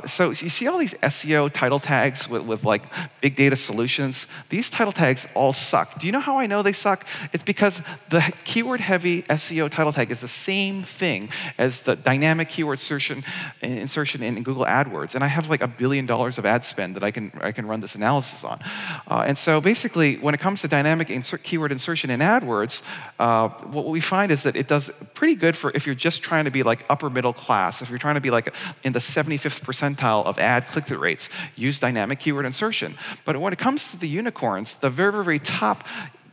So you see all these SEO title tags with big data solutions. These title tags all suck. Do you know how I know they suck? It's because the keyword-heavy SEO title tag is the same thing as the dynamic keyword insertion in Google AdWords. And I have $1 billion of ad spend that I can run this analysis on. And so basically, when it comes to dynamic keyword insertion in AdWords, what we find is that it does pretty good for if you're just trying to be upper middle class, if you're trying to be in the 75th percentile of ad click-through rates, use dynamic keyword insertion. But when it comes to the unicorns, the very, very top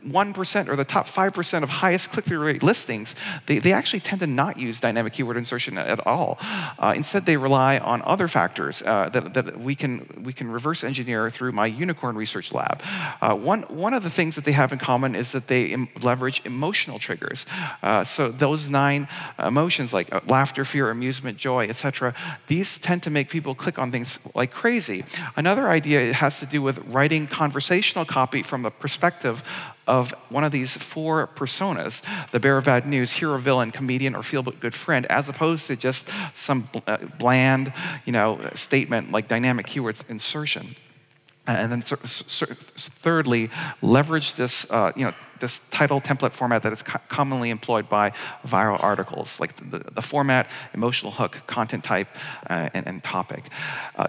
1% or the top 5% of highest click-through rate listings, they actually tend to not use dynamic keyword insertion at all. Instead, they rely on other factors that we can reverse engineer through my unicorn research lab. One of the things that they have in common is that they leverage emotional triggers. So those 9 emotions like laughter, fear, amusement, joy, etc., these tend to make people click on things like crazy. Another idea has to do with writing conversational copy from the perspective of one of these 4 personas: the bearer of bad news, hero, villain, comedian, or feel-good friend, as opposed to just some bland, statement like dynamic keywords insertion. And then thirdly, leverage this, this title template format that is commonly employed by viral articles, like the format, emotional hook, content type, and topic.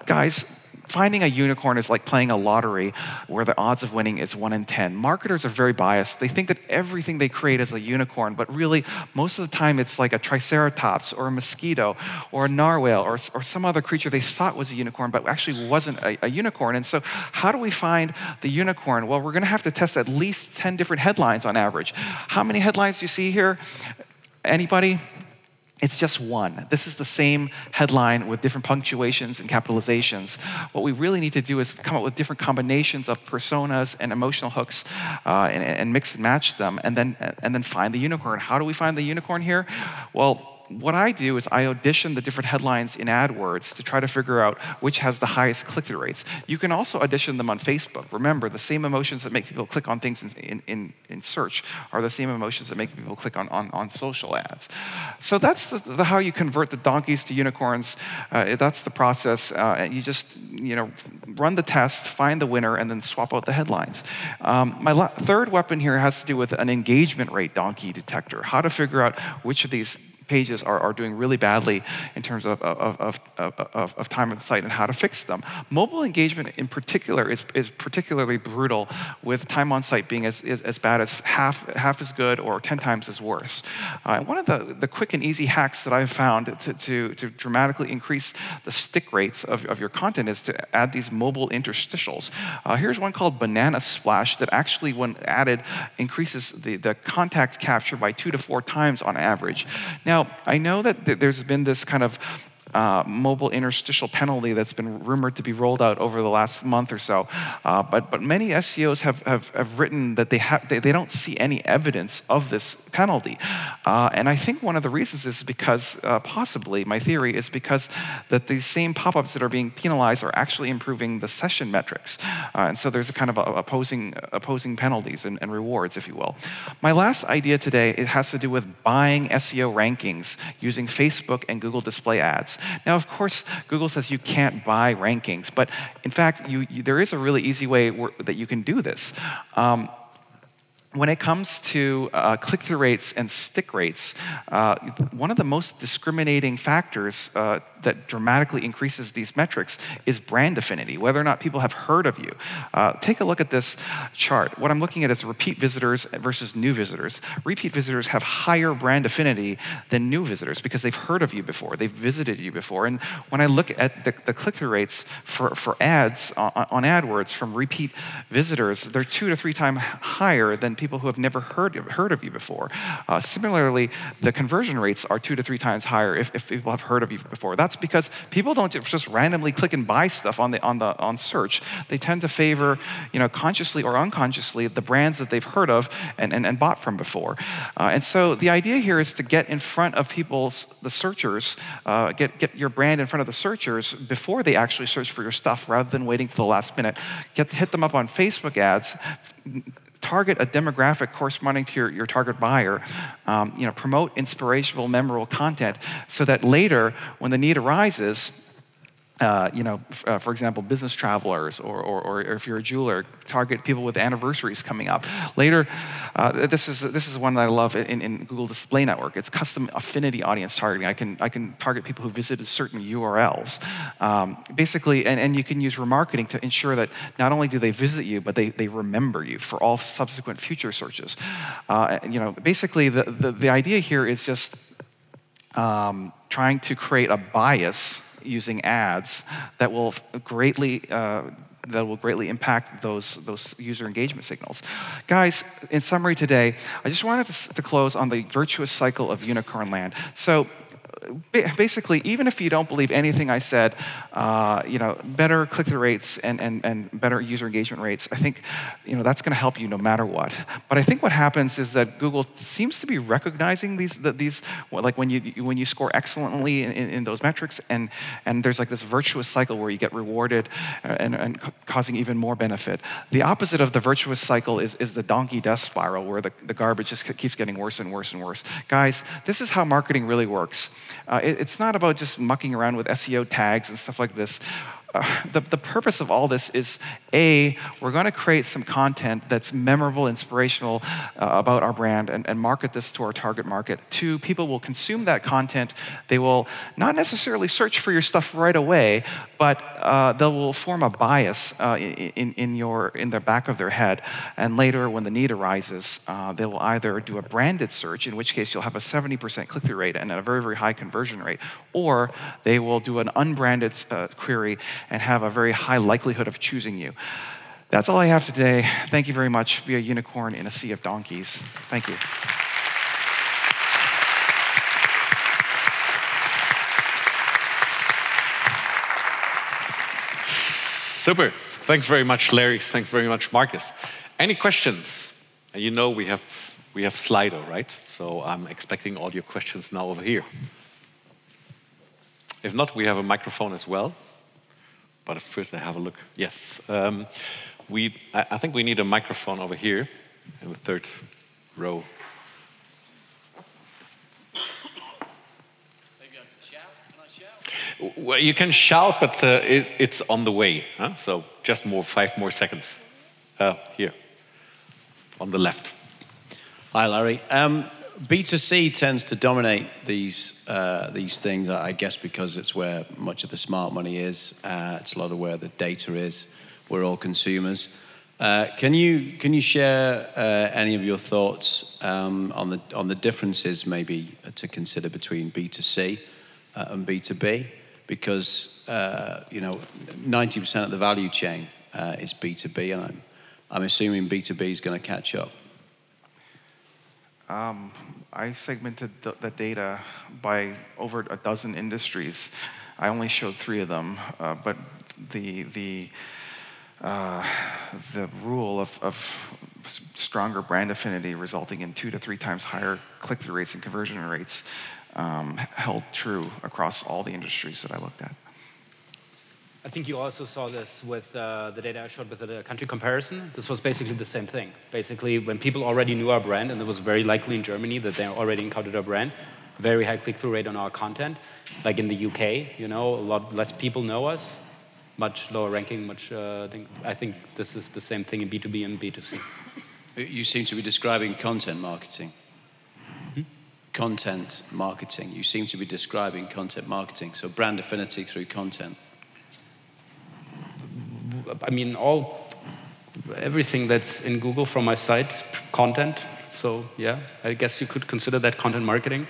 Guys, finding a unicorn is like playing a lottery where the odds of winning is 1 in 10. Marketers are very biased. They think that everything they create is a unicorn, but really, most of the time, it's like a triceratops or a mosquito or a narwhal or some other creature they thought was a unicorn, but actually wasn't a unicorn. And so how do we find the unicorn? Well, we're going to have to test at least 10 different headlines on average. How many headlines do you see here? Anybody? It's just 1. This is the same headline with different punctuations and capitalizations. What we really need to do is come up with different combinations of personas and emotional hooks and mix and match them, and then find the unicorn. How do we find the unicorn here? Well, what I do is I audition the different headlines in AdWords to try to figure out which has the highest click-through rates. You can also audition them on Facebook. Remember, the same emotions that make people click on things in search are the same emotions that make people click on social ads. So that's the how you convert the donkeys to unicorns. That's the process. You just run the test, find the winner, and then swap out the headlines. My third weapon here has to do with an engagement rate donkey detector. How to figure out which of these pages are doing really badly in terms of time on site and how to fix them. Mobile engagement in particular is particularly brutal, with time on site being as bad as half as good or 10 times as worse. One of the quick and easy hacks that I've found to dramatically increase the stick rates of your content is to add these mobile interstitials. Here's one called Banana Splash that actually, when added, increases the contact capture by 2 to 4 times on average. Now, I know that there's been this kind of mobile interstitial penalty that's been rumored to be rolled out over the last month or so, but many SEOs have written that they don't see any evidence of this penalty, and I think one of the reasons is because possibly my theory is because that these same pop-ups that are being penalized are actually improving the session metrics, and so there's a kind of opposing penalties and rewards, if you will. My last idea today, it has to do with buying SEO rankings using Facebook and Google display ads. Now, of course, Google says you can't buy rankings, but in fact, there is a really easy way that you can do this. When it comes to click-through rates and stick rates, one of the most discriminating factors that dramatically increases these metrics is brand affinity, whether or not people have heard of you. Take a look at this chart. What I'm looking at is repeat visitors versus new visitors. Repeat visitors have higher brand affinity than new visitors because they've heard of you before, they've visited you before. And when I look at the click-through rates for ads on AdWords from repeat visitors, they're 2 to 3 times higher than people who have never heard of you before. Similarly, the conversion rates are 2 to 3 times higher if people have heard of you before. That's because people don't just randomly click and buy stuff on search. They tend to favor, consciously or unconsciously, the brands that they've heard of and bought from before. And so the idea here is to get in front of the searchers, get your brand in front of the searchers before they actually search for your stuff, rather than waiting till the last minute. Hit them up on Facebook ads. Target a demographic corresponding to your target buyer. Promote inspirational, memorable content so that later, when the need arises, for example, business travelers, or if you're a jeweler, target people with anniversaries coming up. Later, this is one that I love in Google Display Network. It's custom affinity audience targeting. I can target people who visited certain URLs. Basically, and you can use remarketing to ensure that not only do they visit you, but they remember you for all subsequent future searches. Basically, the idea here is just trying to create a bias using ads that will greatly that will greatly impact those user engagement signals. Guys, in summary today, I just wanted to close on the virtuous cycle of unicorn land. So basically, even if you don't believe anything I said, better click-through rates and better user engagement rates, I think that's going to help you no matter what. But I think what happens is that Google seems to be recognizing these like when you score excellently in those metrics, and there's like this virtuous cycle where you get rewarded and causing even more benefit. The opposite of the virtuous cycle is the donkey death spiral, where the garbage just keeps getting worse and worse and worse. Guys, this is how marketing really works. It's not about just mucking around with SEO tags and stuff like this. The purpose of all this is, A, we're going to create some content that's memorable, inspirational about our brand and market this to our target market. 2, people will consume that content. They will not necessarily search for your stuff right away, but they will form a bias in the back of their head. And later, when the need arises, they will either do a branded search, in which case you'll have a 70% click-through rate and a very, very high conversion rate, or they will do an unbranded query and have a very high likelihood of choosing you. That's all I have today. Thank you very much. Be a unicorn in a sea of donkeys. Thank you. Super. Thanks very much, Larry. Thanks very much, Marcus. Any questions? We have Slido, right? So I'm expecting all your questions now over here. If not, we have a microphone as well. But first, I have a look. Yes, I think we need a microphone over here in the 3rd row. Maybe I can shout. Can I shout? Well, you can shout, but it's on the way. Huh? So just 5 more seconds. Here, on the left. Hi, Larry. B2C tends to dominate these things, I guess, because it's where much of the smart money is. It's a lot of where the data is. We're all consumers. Can you share any of your thoughts on the differences maybe to consider between B2C and B2B? Because 90% of the value chain is B2B, and I'm assuming B2B is going to catch up. I segmented the data by over a dozen industries. I only showed 3 of them, but the rule of stronger brand affinity resulting in 2 to 3 times higher click-through rates and conversion rates held true across all the industries that I looked at. I think you also saw this with the data I showed with the country comparison. This was basically the same thing. Basically, when people already knew our brand, and it was very likely in Germany that they already encountered our brand, very high click-through rate on our content. Like in the UK, a lot less people know us, much lower ranking. I think this is the same thing in B2B and B2C. You seem to be describing content marketing. Hmm? Content marketing. You seem to be describing content marketing. So brand affinity through content. I mean, everything that's in Google from my site, content. So yeah, I guess you could consider that content marketing.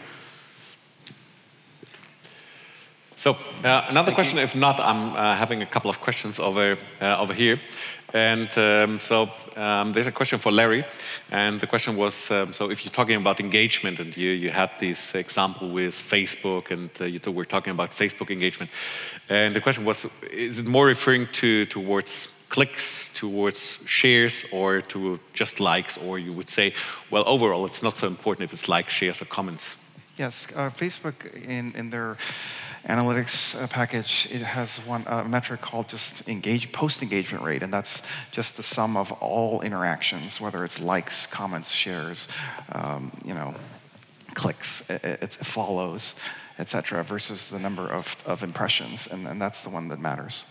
So another question. If not, I'm having a couple of questions over here. And there's a question for Larry. And the question was, so if you're talking about engagement, and you had this example with Facebook, and you were talking about Facebook engagement. And the question was, is it more referring towards clicks, towards shares, or to just likes? Or you would say, well, overall, it's not so important if it's likes, shares, or comments. Yes, Facebook in their analytics package, it has one metric called just post-engagement rate, and that's just the sum of all interactions, whether it's likes, comments, shares, clicks, it follows, etc., versus the number of impressions, and that's the one that matters.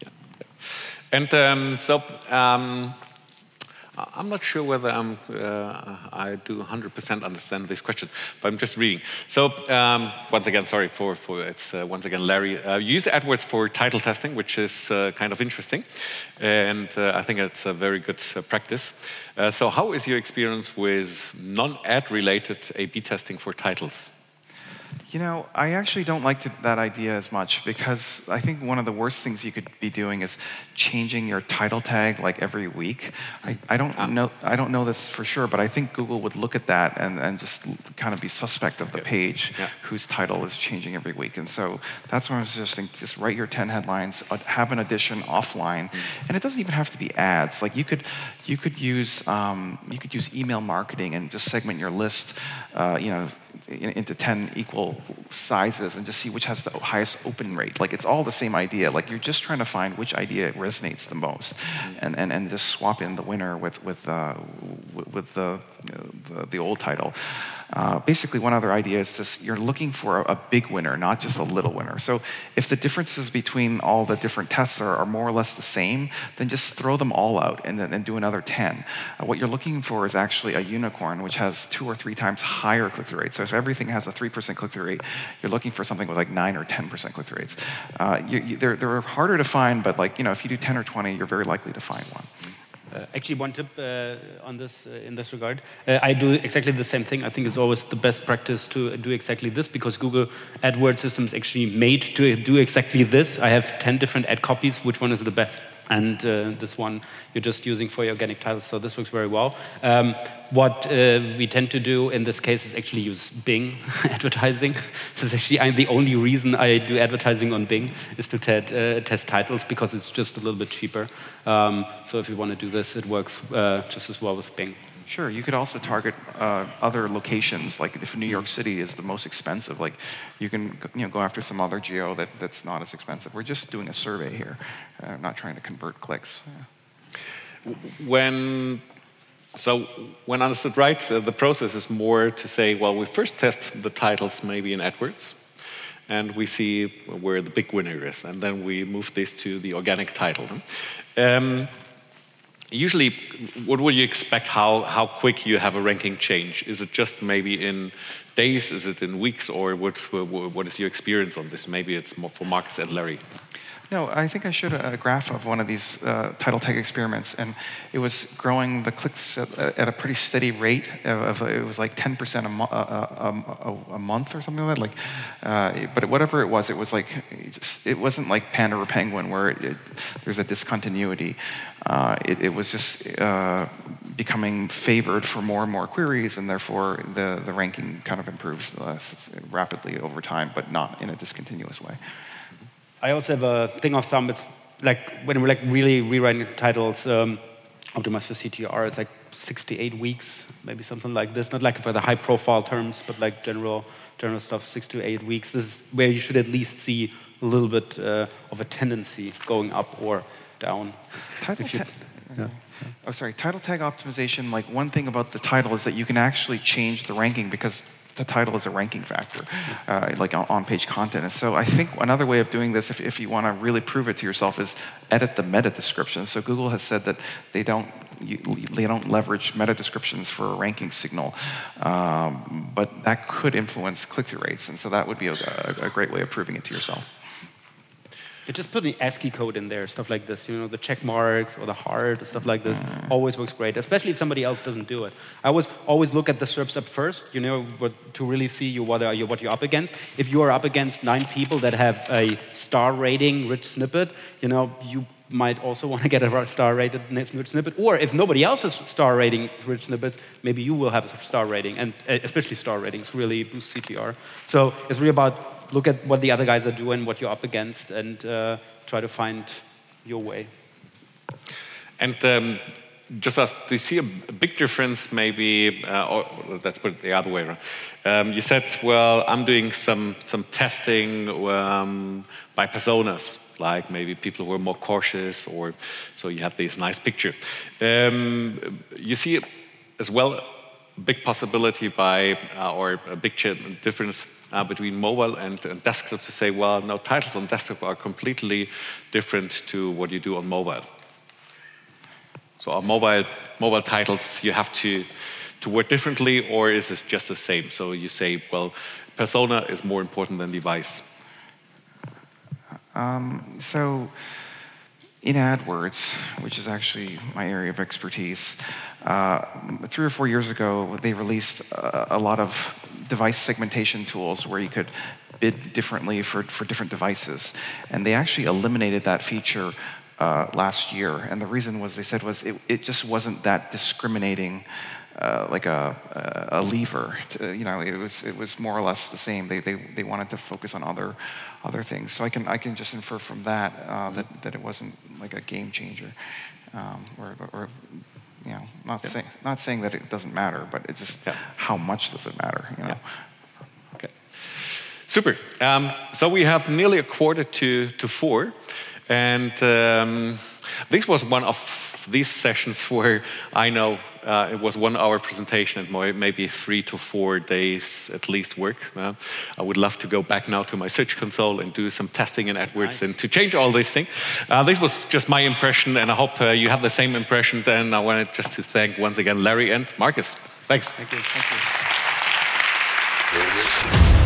Yeah. And I'm not sure whether I do 100% understand this question, but I'm just reading. So once again, sorry for it's once again Larry. You use AdWords for title testing, which is kind of interesting, and I think it's a very good practice. So how is your experience with non-ad related A/B testing for titles? You know, I actually don't like that idea as much because I think one of the worst things you could be doing is changing your title tag like every week. I don't know this for sure, but I think Google would look at that and just kind of be suspect of the page whose title is changing every week. And so that's why I was suggesting just write your 10 headlines, have an edition offline, and it doesn't even have to be ads. Like you could use email marketing and just segment your list, into 10 equal sizes and just see which has the highest open rate. Like it's all the same idea. Like you're just trying to find which idea resonates the most, and just swap in the winner with the old title. Basically, one other idea is just you're looking for a big winner, not just a little winner. So if the differences between all the different tests are more or less the same, then just throw them all out and then do another 10. What you're looking for is actually a unicorn, which has 2 or 3 times higher click-through rates. So if everything has a 3% click-through rate, you're looking for something with like 9 or 10% click-through rates. They're harder to find, but if you do 10 or 20, you're very likely to find one. Actually, one tip on this in this regard, I do exactly the same thing. I think it's always the best practice to do exactly this because Google AdWords system is actually made to do exactly this. I have 10 different ad copies. Which one is the best? And this one you're just using for your organic titles, so this works very well. What we tend to do in this case is actually use Bing advertising. This is actually the only reason I do advertising on Bing is to test titles because it's just a little bit cheaper. So if you want to do this, it works just as well with Bing. Sure, you could also target other locations. Like if New York City is the most expensive, like you can go after some other geo that's not as expensive. We're just doing a survey here, not trying to convert clicks. Yeah. When I understood right, the process is more to say, well, we first test the titles maybe in AdWords, and we see where the big winner is, and then we move this to the organic title. Usually, what would you expect how quick you have a ranking change? Is it just maybe in days? Is it in weeks? Or what is your experience on this? Maybe it's more for Marcus and Larry. No, I think I showed a graph of one of these title tag experiments, and it was growing the clicks at a pretty steady rate. It was like 10% a month or something like that. But whatever it was like it wasn't like Panda or Penguin where there's a discontinuity. It was just becoming favored for more and more queries, and therefore the ranking kind of improves rapidly over time, but not in a discontinuous way. I also have a thing of thumb. It's like when we're really rewriting titles, optimized for CTR, it's like 6 to 8 weeks, maybe something like this. Not like for the high-profile terms, but like general stuff, 6 to 8 weeks. This is where you should at least see a little bit of a tendency going up or down. Title tag optimization. Like one thing about the title is that you can actually change the ranking because the title is a ranking factor, like on-page content. And so I think another way of doing this, if you want to really prove it to yourself, is edit the meta description. So Google has said that they don't leverage meta descriptions for a ranking signal, but that could influence click-through rates. And so that would be a great way of proving it to yourself. Just put the ASCII code in there, stuff like this, the check marks or the heart, stuff like this, always works great, especially if somebody else doesn't do it. I always look at the SERPs up first, to really see what you're up against. If you are up against 9 people that have a star rating rich snippet, you might also want to get a star rated rich snippet. Or if nobody else has star rating rich snippets, maybe you will have a star rating, and especially star ratings really boost CTR. So it's really about look at what the other guys are doing, what you're up against, and try to find your way. And just do you see a big difference maybe, or let's put it the other way around. You said, well, I'm doing some testing by personas, like maybe people who are more cautious, or so you have this nice picture. You see as well a big possibility or a big difference between mobile and desktop to say, well, no, titles on desktop are completely different to what you do on mobile. So are mobile titles, you have to work differently, or is it just the same? So you say, well, persona is more important than device. So in AdWords, which is actually my area of expertise, 3 or 4 years ago, they released a lot of device segmentation tools where you could bid differently for different devices. And they actually eliminated that feature last year. And the reason was, they said, was it just wasn't that discriminating like a lever. It was more or less the same. They wanted to focus on other things. So I can just infer from that that it wasn't like a game changer, or not saying that it doesn't matter, but it's just how much does it matter? Okay. Super. So we have nearly 3:45, and this was one of these sessions where I know it was 1 hour presentation and maybe 3 to 4 days at least work. I would love to go back now to my Search Console and do some testing in AdWords and to change all these things. This was just my impression, and I hope you have the same impression. Then I wanted just to thank once again Larry and Marcus. Thanks. Thank you.